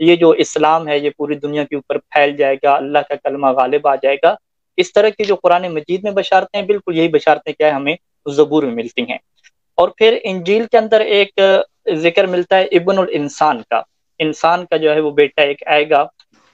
یہ جو اسلام ہے یہ پوری دنیا کے اوپر پھیل جائے گا، اللہ کا کلمہ غالب آ جائے گا. اس طرح کی جو قرآن مجید میں بشارتیں ہیں، بالکل یہی بشارتیں کیا ہے ہمیں زبور میں ملتی ہیں. اور پھر انجیل کے اندر ایک ذکر ملتا ہے ابن الانسان کا، انسان کا جو ہے وہ بیٹا ایک آئے گا،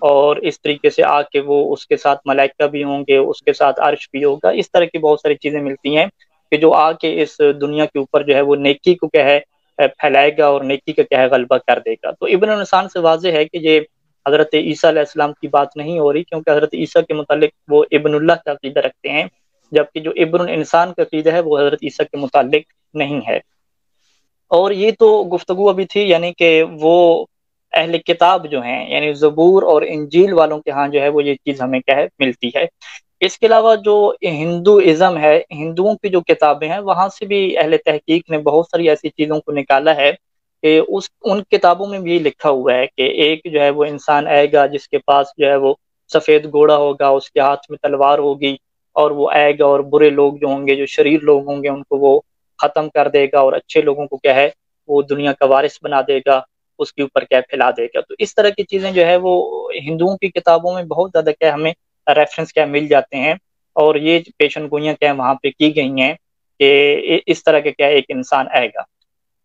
اور اس طریقے سے آ کے وہ اس کے ساتھ ملائکہ بھی ہوں گے، اس کے ساتھ عرش بھی ہوگا. اس طرح کی بہت ساری چیزیں ملتی ہیں کہ جو آ کے اس دنیا کے اوپر جو ہے وہ نیکی کو کیا ہے پھیلائے گا اور نیکی کا کیا ہے غلبہ کر دے گا. تو ابن الانسان سے واضح ہے کہ یہ حضرت عیسیٰ علیہ السلام کی بات نہیں ہو رہی، کیونکہ حضرت عیسیٰ کے متعلق وہ ابن اللہ کا عقیدہ رکھتے ہیں، جبکہ جو ابن الانسان کا عقیدہ ہے وہ حضرت عیسیٰ کے متعلق نہیں ہے. اور یہ تو گفتگو ابھی تھی، یعنی کہ وہ اہل کتاب جو ہیں، یعنی زبور اور انجیل والوں کے ہاں جو ہے وہ یہ چیز ہمیں کیا ہے ملتی ہے. اس کے علاوہ جو ہندوازم ہے، ہندوؤں کی جو کتابیں ہیں، وہاں سے بھی اہل تحقیق نے بہت ساری ایسی چیزوں کو نکالا ہے کہ ان کتابوں میں بھی یہ لکھا ہوا ہے کہ ایک جو ہے وہ انسان آئے گا جس کے پاس جو ہے وہ سفید گھوڑا ہوگا، اس کے ہاتھ میں تلوار ہوگی، اور وہ آئے گا اور برے لوگ جو ہوں گے، جو شریر لوگ ہوں گے، ان کو وہ ختم کر دے گا، اور اچھے لوگوں کو کیا ہے وہ دنیا کا وارث بنا دے گا، اس کے اوپر کیا پھیلا دے گا. تو اس طرح کی چیزیں جو ہے وہ ہندوؤں کی کتابوں میں بہت زیادہ کیا ہمیں ریفرنس کیا مل جاتے ہیں، اور یہ پیشن گوئیاں کیا وہاں پہ کی گئی ہیں کہ اس طرح کے کیا ایک انسان آئے گا.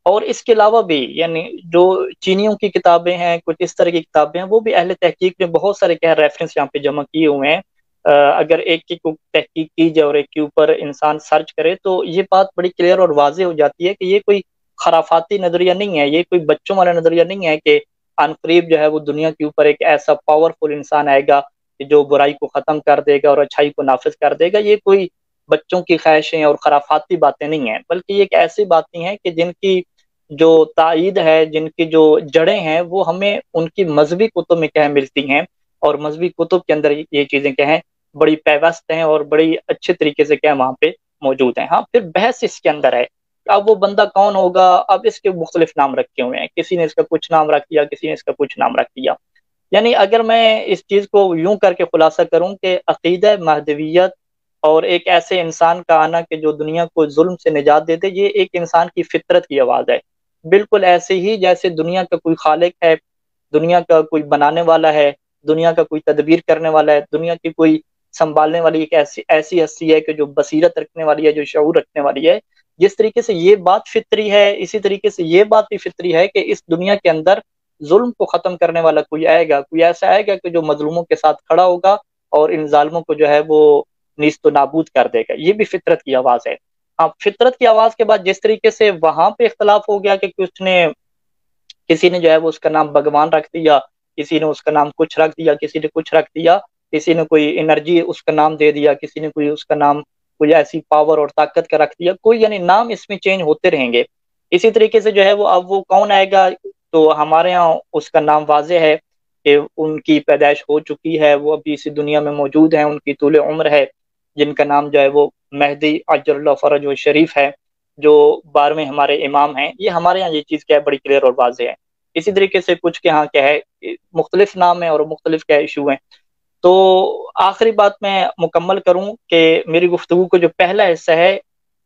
اور اس کے علاوہ بھی یعنی جو چینیوں کی کتابیں ہیں، کچھ اس طرح کی کتابیں ہیں، وہ بھی اہل تحقیق نے بہت سارے کیا ریفرنس یہاں پہ جمع کیے ہوئے ہیں. اگر ایک کی تحقیق کی جائے اور ایک کے اوپر انسان سرچ کرے تو یہ بات بڑی کلیئر اور واضح ہو جاتی ہے کہ یہ کوئی خرافاتی نظریہ نہیں ہے، یہ کوئی بچوں والا نظریہ نہیں ہے کہ عن قریب جو ہے وہ دنیا کے اوپر ایک ایسا پاورفل انسان آئے گا کہ جو برائی کو ختم کر دے گا اور اچھائی کو نافذ کر دے گا. یہ کوئی بچوں کی خواہشیں اور خرافاتی باتیں نہیں ہیں، بلکہ یہ ایک ایسی باتیں ہیں کہ جن کی جو تائید ہے، جن کی جو جڑیں ہیں، وہ ہمیں ان کی مذہبی کتب میں کیا ملتی ہیں، اور مذہبی کتب کے اندر یہ چیزیں کیا ہیں بڑی پیوست ہیں اور بڑی اچھے طریقے سے کیا وہاں پہ موجود ہیں. ہاں پھر بحث اس کے اندر ہے، اب وہ بندہ کون ہوگا، اب اس کے مختلف نام رکھے ہوئے ہیں، کسی نے اس کا کچھ نام رکھ دیا، کسی نے اس کا کچھ نام رکھ دیا. یعنی اگر میں اس چیز کو یوں کر کے خلاصہ کروں کہ عقیدہ مہدویت اور ایک ایسے انسان کا آنا کہ جو دنیا کو ظلم سے نجات دے دے، یہ ایک انسان کی فطرت کی آواز ہے. بالکل ایسے ہی جیسے دنیا کا کوئی خالق ہے، دنیا کا کوئی بنانے والا ہے، دنیا کا کوئی تدبیر کرنے والا ہے، دنیا کی کوئی سنبھالنے والی ایک ایسی ہستی ہے کہ جو بصیرت رکھنے والی ہے، جو شعور رکھنے والی ہے. جس طریقے سے یہ بات فطری ہے، اسی طریقے سے یہ بات بھی فطری ہے کہ اس دنیا کے اندر ظلم کو ختم کرنے والا کوئی آئے گا، کوئی ایسا آئے گا کہ جو مظلوموں کے ساتھ کھڑا ہوگا اور ان ظالموں کو جو ہے وہ نیست و نابود کر دے گا. یہ بھی فطرت کی آواز ہے. اب فطرت کی آواز کے بعد جس طریقے سے وہاں پہ اختلاف ہو گیا کہ کسی نے جو ہے وہ اس کا نام بھگوان رکھ دیا، کسی نے اس کا نام کچھ رکھ دیا، کسی نے کچھ رکھ دیا، کسی نے کوئی انرجی اس کا نام دے دیا، کسی نے کوئی اس کا نام کوئی ایسی پاور اور طاقت کا رکھ دیا، کوئی یعنی نام اس میں چینج ہوتے رہیں گے. اسی طریقے سے جو ہے وہ اب وہ کون آئے گا، تو ہمارے ہاں اس کا نام واضح ہے کہ ان کی پیدائش ہو چکی ہے، وہ ابھی اسی دنیا میں موجود ہیں، ان کی طول عمر ہے، جن کا نام جو ہے وہ مہدی عجل اللہ فرج و شریف ہے، جو 12ویں ہمارے امام ہیں. یہ ہمارے ہاں یہ چیز کیا ہے بڑی کلیئر اور واضح ہے. اسی طریقے سے کچھ کے ہاں کیا ہے مختلف نام ہیں اور مختلف کیا ایشو ہیں. تو آخری بات میں مکمل کروں کہ میری گفتگو کو جو پہلا حصہ ہے،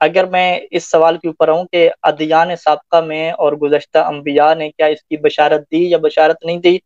اگر میں اس سوال کے اوپر ہوں کہ ادیان سابقہ میں اور گزشتہ انبیاء نے کیا اس کی بشارت دی یا بشارت نہیں دی،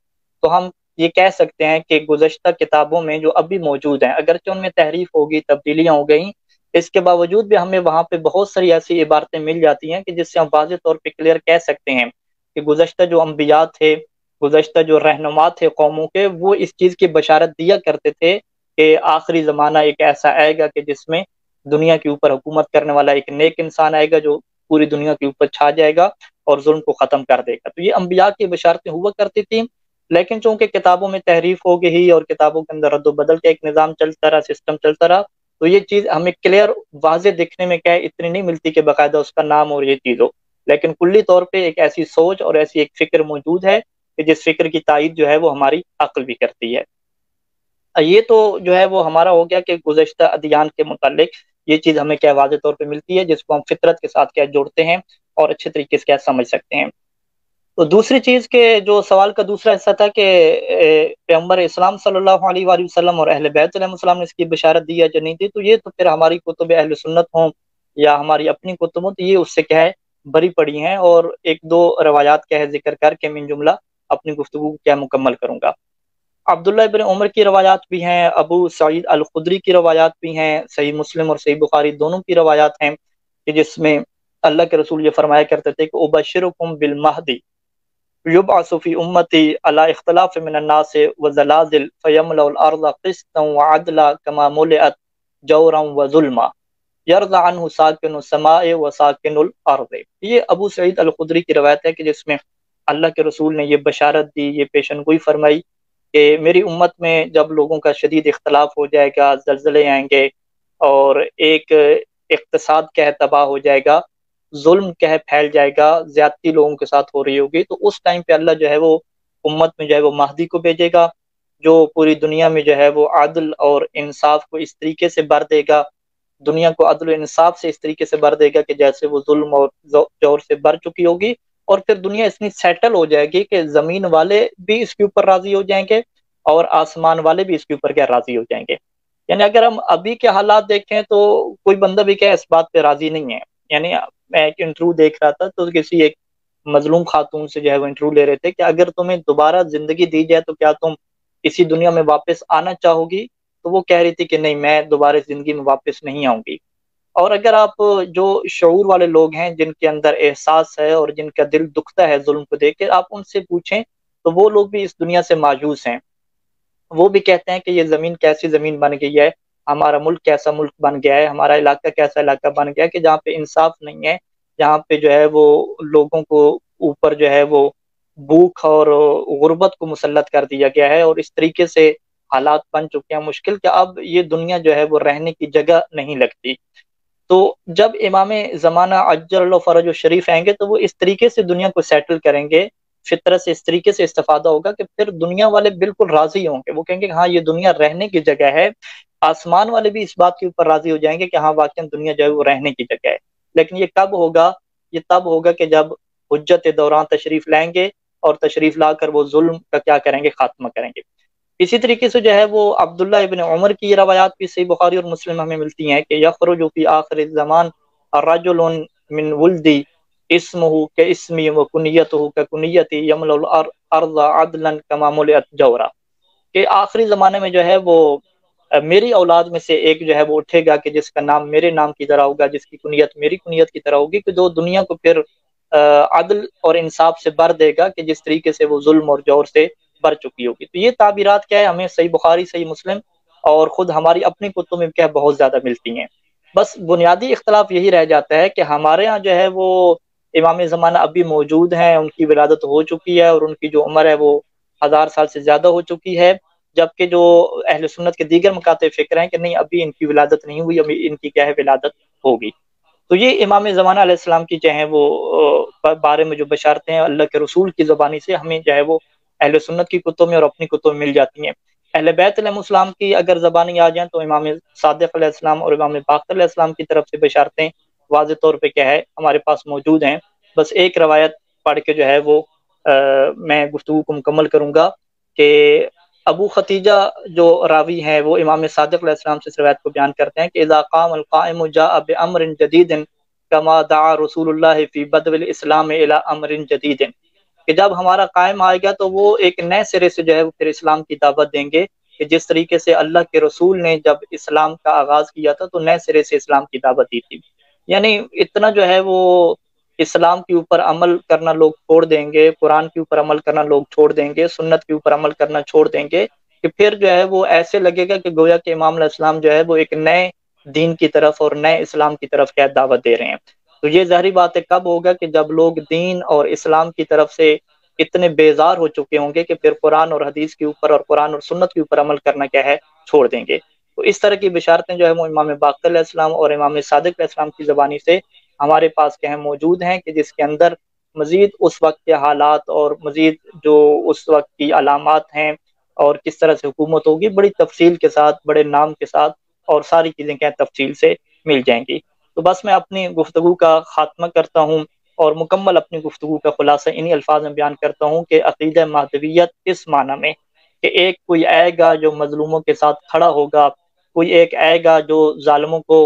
تو ہم یہ کہہ سکتے ہیں کہ گزشتہ کتابوں میں جو ابھی موجود ہیں، اگرچہ ان میں تحریف ہوگی، تبدیلیاں ہو گئیں، اس کے باوجود بھی ہمیں وہاں پہ بہت ساری ایسی عبارتیں مل جاتی ہیں کہ جس سے ہم واضح طور پہ کلیئر کہہ سکتے ہیں کہ گزشتہ جو انبیاء تھے، گزشتہ جو رہنما تھے قوموں کے، وہ اس چیز کی بشارت دیا کرتے تھے کہ آخری زمانہ ایک ایسا آئے گا کہ جس میں دنیا کے اوپر حکومت کرنے والا ایک نیک انسان آئے گا جو پوری دنیا کے اوپر چھا جائے گا اور ظلم کو ختم کر دے گا. تو یہ انبیاء کی بشارتیں ہوا کرتی تھیں، لیکن چونکہ کتابوں میں تحریف ہو گئی اور کتابوں کے اندر رد و بدل کا ایک نظام چلتا رہا، سسٹم چلتا رہا، تو یہ چیز ہمیں کلیئر واضح دکھنے میں کیا ہے اتنی نہیں ملتی کہ باقاعدہ اس کا نام اور یہ چیز ہو. لیکن کلی طور پہ ایک ایسی سوچ اور ایسی ایک فکر موجود ہے کہ جس فکر کی تائید جو ہے وہ ہماری عقل بھی کرتی ہے. یہ تو جو ہے وہ ہمارا ہو گیا کہ گزشتہ ادیان کے متعلق یہ چیز ہمیں کیا واضح طور پہ ملتی ہے، جس کو ہم فطرت کے ساتھ کیا جوڑتے ہیں اور اچھے طریقے سے کیا سمجھ سکتے ہیں. تو دوسری چیز کے جو سوال کا دوسرا حصہ تھا کہ پیغمبر اسلام صلی اللہ علیہ وآلہ وسلم اور اہل بیت علیہ السلام نے اس کی بشارت دی یا جو نہیں دی، تو یہ تو پھر ہماری کتب اہل سنت ہوں یا ہماری اپنی کتب ہوں، تو یہ اس سے کیا ہے بری پڑی ہیں. اور ایک دو روایات کیا ہے ذکر کر کے من جملہ اپنی گفتگو کیا مکمل کروں گا۔ عبداللہ ابن عمر کی روایات بھی ہیں، ابو سعید الخدری کی روایات بھی ہیں، صحیح مسلم اور صحیح بخاری دونوں کی روایات ہیں کہ جس میں اللہ کے رسول یہ فرمایا کرتے تھے کہ ابشرکم بالمہدی یبعث فی امتی علی اختلاف من الناس وزلازل فیملأ الارض قسطا وعدلا کما ملئت جورا وظلما یرضى عنہ ساکن السماء وساکن الارض۔ یہ ابو سعید الخدری کی روایت ہے کہ جس میں اللہ کے رسول نے یہ بشارت دی، یہ پیشن گوئی فرمائی کہ میری امت میں جب لوگوں کا شدید اختلاف ہو جائے گا، زلزلے آئیں گے اور ایک اقتصاد کہہ تباہ ہو جائے گا، ظلم کہہ پھیل جائے گا، زیادتی لوگوں کے ساتھ ہو رہی ہوگی، تو اس ٹائم پہ اللہ جو ہے وہ امت میں جو ہے وہ مہدی کو بھیجے گا جو پوری دنیا میں جو ہے وہ عدل اور انصاف کو اس طریقے سے بھر دے گا، دنیا کو عدل و انصاف سے اس طریقے سے بھر دے گا کہ جیسے وہ ظلم اور جور سے بھر چکی ہوگی، اور پھر دنیا اتنی سیٹل ہو جائے گی کہ زمین والے بھی اس کے اوپر راضی ہو جائیں گے اور آسمان والے بھی اس کے اوپر کیا راضی ہو جائیں گے۔ یعنی اگر ہم ابھی کے حالات دیکھیں تو کوئی بندہ بھی کیا اس بات پہ راضی نہیں ہے۔ یعنی میں ایک انٹرویو دیکھ رہا تھا تو کسی ایک مظلوم خاتون سے جو ہے وہ انٹرویو لے رہے تھے کہ اگر تمہیں دوبارہ زندگی دی جائے تو کیا تم اسی دنیا میں واپس آنا چاہو گی؟ تو وہ کہہ رہی تھی کہ نہیں، میں دوبارہ زندگی میں واپس نہیں آؤں گی۔ اور اگر آپ جو شعور والے لوگ ہیں جن کے اندر احساس ہے اور جن کا دل دکھتا ہے ظلم کو دیکھ کے، آپ ان سے پوچھیں تو وہ لوگ بھی اس دنیا سے مایوس ہیں۔ وہ بھی کہتے ہیں کہ یہ زمین کیسی زمین بن گئی ہے، ہمارا ملک کیسا ملک بن گیا ہے، ہمارا علاقہ کیسا علاقہ بن گیا ہے کہ جہاں پہ انصاف نہیں ہے، جہاں پہ جو ہے وہ لوگوں کو اوپر جو ہے وہ بھوک اور غربت کو مسلط کر دیا گیا ہے، اور اس طریقے سے حالات بن چکے ہیں مشکل کہ اب یہ دنیا جو ہے وہ رہنے کی جگہ نہیں لگتی۔ تو جب امام زمانہ عجل اللہ فرج الشریف آئیں گے تو وہ اس طریقے سے دنیا کو سیٹل کریں گے، فطرت سے اس طریقے سے استفادہ ہوگا کہ پھر دنیا والے بالکل راضی ہوں گے، وہ کہیں گے کہ ہاں یہ دنیا رہنے کی جگہ ہے، آسمان والے بھی اس بات کے اوپر راضی ہو جائیں گے کہ ہاں واقعی دنیا جو ہے وہ رہنے کی جگہ ہے۔ لیکن یہ کب ہوگا؟ یہ تب ہوگا کہ جب حجت دوران تشریف لائیں گے اور تشریف لا کر وہ ظلم کا کیا کریں گے؟ خاتمہ کریں گے۔ اسی طریقے سے جو ہے وہ عبداللہ ابن عمر کی روایات بھی صحیح بخاری اور مسلم ہمیں ملتی ہیں کہ یخرج فی آخر الزمان رجل من ولدی اسمہ کاسمی وکنیتہ ککنیتی یملأ الارض عدلا کما ملئت جورا، کہ آخری زمانے میں جو ہے وہ میری اولاد میں سے ایک جو ہے وہ اٹھے گا کہ جس کا نام میرے نام کی طرح ہوگا، جس کی کنیت میری کنیت کی طرح ہوگی، کہ جو دنیا کو پھر عدل اور انصاف سے بھر دے گا کہ جس طریقے سے وہ ظلم اور جور سے بھر چکی ہوگی۔ تو یہ تعبیرات کیا ہے ہمیں صحیح بخاری، صحیح مسلم اور خود ہماری اپنی کتب میں کیا بہت زیادہ ملتی ہیں۔ بس بنیادی اختلاف یہی رہ جاتا ہے کہ ہمارے ہاں جو ہے وہ امام زمانہ ابھی موجود ہیں، ان کی ولادت ہو چکی ہے اور ان کی جو عمر ہے وہ 1000 سال سے زیادہ ہو چکی ہے، جبکہ جو اہل سنت کے دیگر مکاتب فکر ہیں کہ نہیں ابھی ان کی ولادت نہیں ہوئی، ابھی ان کی کیا ہے ولادت ہوگی۔ تو یہ امام زمانہ علیہ السلام کی جو ہے وہ بارے میں جو بشارتیں ہیں اللہ کے رسول کی زبانی سے ہمیں جو ہے وہ اہل سنت کی کتب میں اور اپنی کتب میں مل جاتی ہیں۔ اہل بیت علیہ السلام کی اگر زبانی آ جائیں تو امام صادق علیہ السلام اور امام باقر علیہ السلام کی طرف سے بشارتیں واضح طور پہ کیا ہے ہمارے پاس موجود ہیں۔ بس ایک روایت پڑھ کے جو ہے وہ میں گفتگو کو مکمل کروں گا کہ ابو ختیجہ جو راوی ہیں وہ امام صادق علیہ السلام سے اس روایت کو بیان کرتے ہیں کہ اذا قام القائم جاء بامر جدید کما دعا رسول اللہ فی بدء الاسلام الی امر جدید، کہ جب ہمارا قائم آئے گا تو وہ ایک نئے سرے سے جو ہے پھر اسلام کی دعوت دیں گے کہ جس طریقے سے اللہ کے رسول نے جب اسلام کا آغاز کیا تھا تو نئے سرے سے اسلام کی دعوت دی تھی۔ یعنی اتنا جو ہے وہ اسلام کے اوپر عمل کرنا لوگ چھوڑ دیں گے، قرآن کے اوپر عمل کرنا لوگ چھوڑ دیں گے، سنت کے اوپر عمل کرنا چھوڑ دیں گے کہ پھر جو ہے وہ ایسے لگے گا کہ گویا کہ امام علیہ السلام جو ہے وہ ایک نئے دین کی طرف اور نئے اسلام کی طرف کیا دعوت دے رہے ہیں۔ تو یہ ظاہری بات ہے کب ہوگا کہ جب لوگ دین اور اسلام کی طرف سے اتنے بیزار ہو چکے ہوں گے کہ پھر قرآن اور حدیث کے اوپر اور قرآن اور سنت کے اوپر عمل کرنا کیا ہے چھوڑ دیں گے۔ تو اس طرح کی بشارتیں جو ہے وہ امام باقر علیہ السلام اور امام صادق علیہ السلام کی زبانی سے ہمارے پاس کیا ہے موجود ہیں کہ جس کے اندر مزید اس وقت کے حالات اور مزید جو اس وقت کی علامات ہیں اور کس طرح سے حکومت ہوگی بڑی تفصیل کے ساتھ، بڑے نام کے ساتھ اور ساری چیزیں کیا تفصیل سے مل جائیں گی۔ تو بس میں اپنی گفتگو کا خاتمہ کرتا ہوں اور مکمل اپنی گفتگو کا خلاصہ انہی الفاظ میں بیان کرتا ہوں کہ عقیدہ مہدویت اس معنی میں کہ ایک کوئی آئے گا جو مظلوموں کے ساتھ کھڑا ہوگا، کوئی ایک آئے گا جو ظالموں کو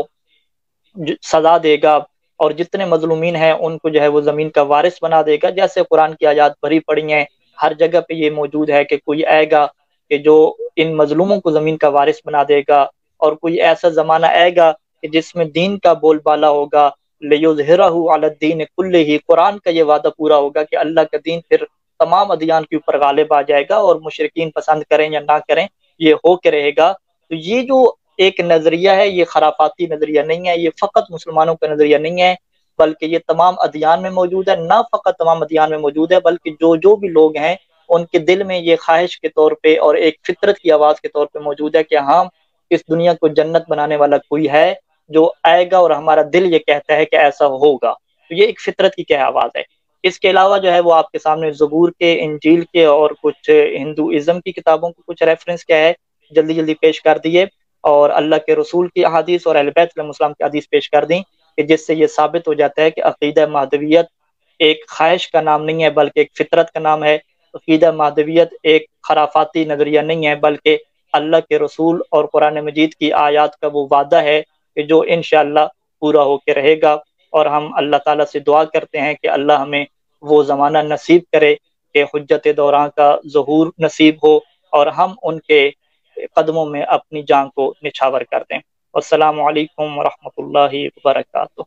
سزا دے گا اور جتنے مظلومین ہیں ان کو جو ہے وہ زمین کا وارث بنا دے گا، جیسے قرآن کی آیات بھری پڑی ہیں ہر جگہ پہ یہ موجود ہے کہ کوئی آئے گا کہ جو ان مظلوموں کو زمین کا وارث بنا دے گا، اور کوئی ایسا زمانہ آئے گا کہ جس میں دین کا بول بالا ہوگا، لِيُظْهِرَهُ عَلَى الدِّينِ كُلِّهِ، قرآن کا یہ وعدہ پورا ہوگا کہ اللہ کا دین پھر تمام ادیان کے اوپر غالب آ جائے گا، اور مشرکین پسند کریں یا نہ کریں یہ ہو کے رہے گا۔ تو یہ جو ایک نظریہ ہے یہ خرافاتی نظریہ نہیں ہے، یہ فقط مسلمانوں کا نظریہ نہیں ہے، بلکہ یہ تمام ادیان میں موجود ہے، نہ فقط تمام ادیان میں موجود ہے بلکہ جو بھی لوگ ہیں ان کے دل میں یہ خواہش کے طور پہ اور ایک فطرت کی آواز کے طور پہ موجود ہے کہ ہاں اس دنیا کو جنت بنانے والا کوئی ہے جو آئے گا، اور ہمارا دل یہ کہتا ہے کہ ایسا ہوگا۔ تو یہ ایک فطرت کی کیا آواز ہے۔ اس کے علاوہ جو ہے وہ آپ کے سامنے زبور کے، انجیل کے اور کچھ ہندوازم کی کتابوں کو کچھ ریفرنس کیا ہے جلدی جلدی پیش کر دیے، اور اللہ کے رسول کی احادیث اور اہل بیت علیہ السلام کی حدیث پیش کر دیں کہ جس سے یہ ثابت ہو جاتا ہے کہ عقیدہ مہدویت ایک خواہش کا نام نہیں ہے بلکہ ایک فطرت کا نام ہے۔ عقیدہ مہدویت ایک خرافاتی نظریہ نہیں ہے بلکہ اللہ کے رسول اور قرآن مجید کی آیات کا وہ وعدہ ہے کہ جو انشاءاللہ پورا ہو کے رہے گا، اور ہم اللہ تعالیٰ سے دعا کرتے ہیں کہ اللہ ہمیں وہ زمانہ نصیب کرے کہ حجت دوراں کا ظہور نصیب ہو اور ہم ان کے قدموں میں اپنی جان کو نچھاور کر دیں۔ السلام علیکم ورحمۃ اللہ وبرکاتہ۔